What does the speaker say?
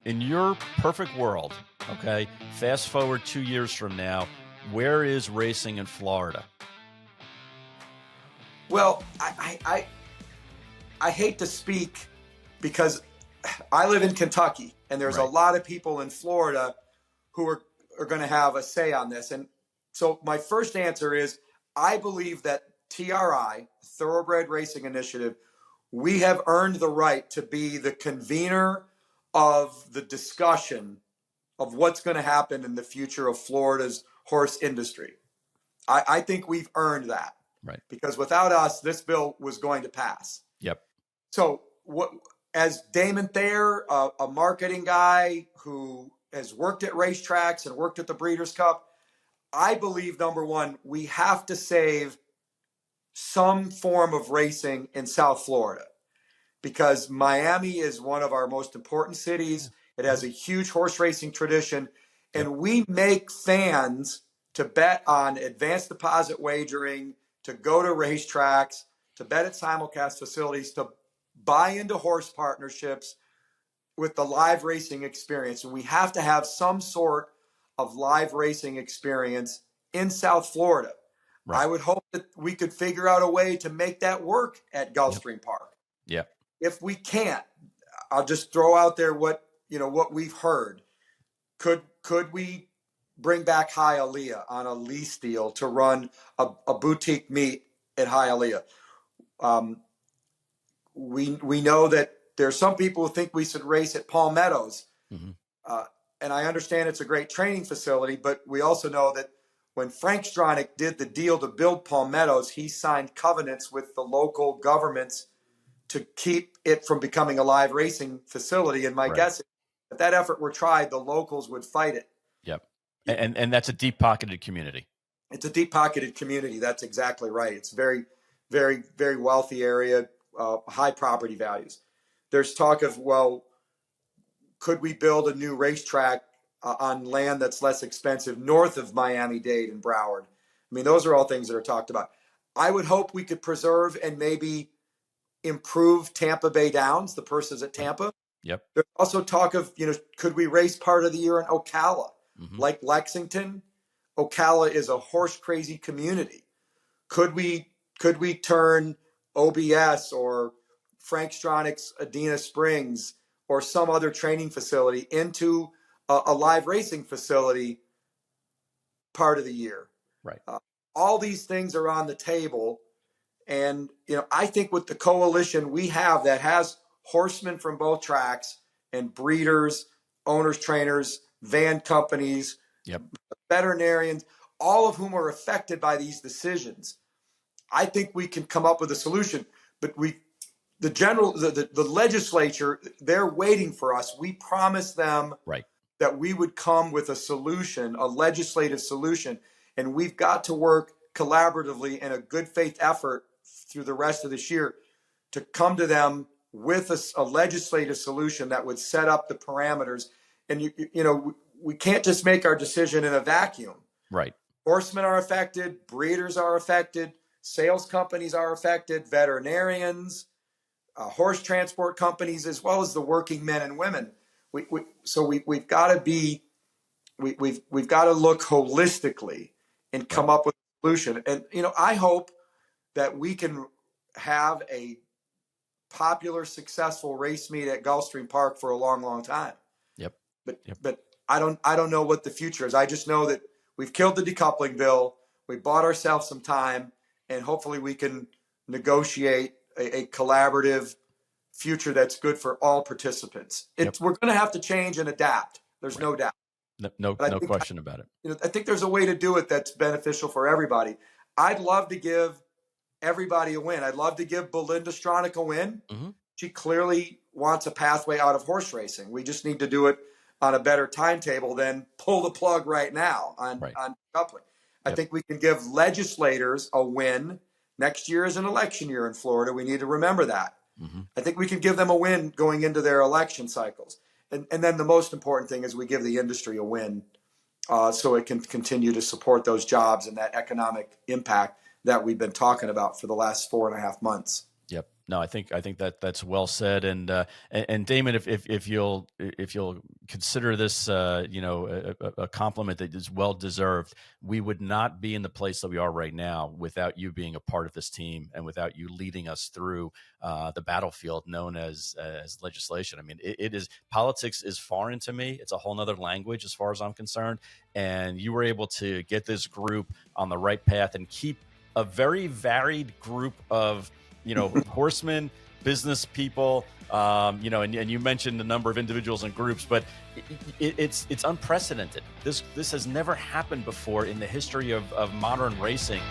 In your perfect world, okay, fast forward 2 years from now, where is racing in Florida? Well, I hate to speak because I live in Kentucky and there's a lot of people in Florida who are going to have a say on this. And so my first answer is I believe that TRI, Thoroughbred Racing Initiative, we have earned the right to be the convener of the discussion of what's going to happen in the future of Florida's horse industry. I think we've earned that. Right. Because without us, this bill was going to pass. Yep. So as Damon Thayer, a marketing guy who has worked at racetracks and worked at the Breeders' Cup, I believe, number one, we have to save some form of racing in South Florida because Miami is one of our most important cities. It has a huge horse racing tradition, and we make fans to bet on advanced deposit wagering, to go to racetracks, to bet at simulcast facilities, to buy into horse partnerships with the live racing experience. And we have to have some sort of live racing experience in South Florida. Right. I would hope that we could figure out a way to make that work at Gulfstream Park. Yeah. If we can't, I'll just throw out there what we've heard. Could we bring back Hialeah on a lease deal to run a boutique meet at Hialeah? We know that there are some people who think we should race at Palmettos. Mm-hmm. And I understand it's a great training facility, but we also know that when Frank Stronach did the deal to build Palmettos, he signed covenants with the local governments to keep it from becoming a live racing facility. And my guess is if that effort were tried, the locals would fight it. Yep. And that's a deep-pocketed community. It's a deep-pocketed community. That's exactly right. It's very, very, very wealthy area, high property values. There's talk of, well, could we build a new racetrack on land that's less expensive north of Miami-Dade and Broward? I mean, those are all things that are talked about. I would hope we could preserve and maybe improve Tampa Bay Downs, the purses at Tampa. Yep. There's also talk of, could we race part of the year in Ocala? Mm-hmm. Like Lexington, Ocala is a horse crazy community. Could we turn OBS or Frank Stronach's Adena Springs or some other training facility into a live racing facility part of the year? Right. All these things are on the table. And, I think with the coalition we have that has horsemen from both tracks and breeders, owners, trainers, van companies, veterinarians, all of whom are affected by these decisions, I think we can come up with a solution. But the legislature, they're waiting for us. We promised them that we would come with a solution, a legislative solution, and we've got to work collaboratively in a good faith effort through the rest of this year to come to them with a legislative solution that would set up the parameters. And, we can't just make our decision in a vacuum. Right. Horsemen are affected, breeders are affected, sales companies are affected, veterinarians, horse transport companies, as well as the working men and women. We've got to look holistically and come up with a solution. And, I hope that we can have a popular, successful race meet at Gulfstream Park for a long, long time. Yep. But I don't know what the future is. I just know that we've killed the decoupling bill. We bought ourselves some time, and hopefully we can negotiate a collaborative future that's good for all participants. We're going to have to change and adapt. There's no doubt. No question about it. I think there's a way to do it that's beneficial for everybody. I'd love to give everybody a win. I'd love to give Belinda Stronach a win. Mm-hmm. She clearly wants a pathway out of horse racing. We just need to do it on a better timetable than pull the plug right now on decoupling. I think we can give legislators a win. Next year is an election year in Florida. We need to remember that. Mm-hmm. I think we can give them a win going into their election cycles. And then the most important thing is we give the industry a win so it can continue to support those jobs and that economic impact that we've been talking about for the last 4.5 months. Yep. No, I think that's well said, and Damon, if you'll consider this, a compliment that is well deserved, we would not be in the place that we are right now without you being a part of this team and without you leading us through the battlefield known as legislation. I mean, it is politics is foreign to me. It's a whole nother language as far as I'm concerned, and you were able to get this group on the right path and keep a very varied group of horsemen, business people, and you mentioned a number of individuals and groups, but it's unprecedented. This has never happened before in the history of modern racing.